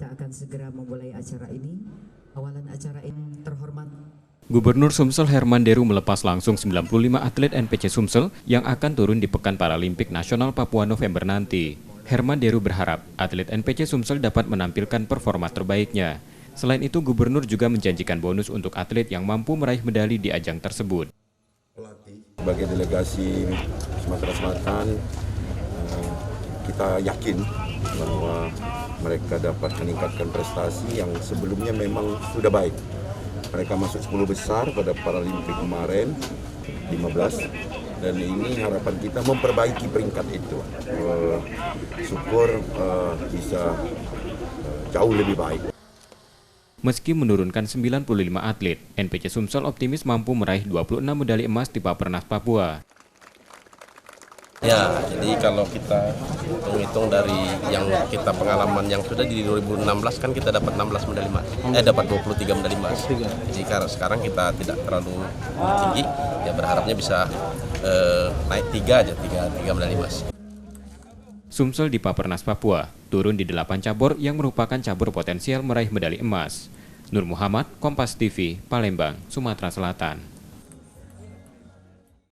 kita akan segera memulai acara ini. Awalan acara ini terhormat Gubernur Sumsel Herman Deru melepas langsung 95 atlet NPC Sumsel yang akan turun di Pekan Paralimpik Nasional Papua November nanti. Herman Deru berharap atlet NPC Sumsel dapat menampilkan performa terbaiknya. Selain itu, Gubernur juga menjanjikan bonus untuk atlet yang mampu meraih medali di ajang tersebut. Sebagai delegasi Sumatera Selatan, kita yakin bahwa mereka dapat meningkatkan prestasi yang sebelumnya memang sudah baik. Mereka masuk 10 besar pada Paralimpik kemarin, 15, dan ini harapan kita memperbaiki peringkat itu. Syukur bisa jauh lebih baik. Meski menurunkan 95 atlet, NPC Sumsel optimis mampu meraih 26 medali emas di Papernas Papua. Ya, jadi kalau kita menghitung dari yang kita pengalaman yang sudah di 2016 kan kita dapat 16 medali emas, dapat 23 medali emas. Jadi sekarang kita tidak terlalu tinggi, ya berharapnya bisa naik 3 medali emas. Sumsel di Papernas Papua turun di 8 cabur yang merupakan cabur potensial meraih medali emas. Nur Muhammad, Kompas TV, Palembang, Sumatera Selatan.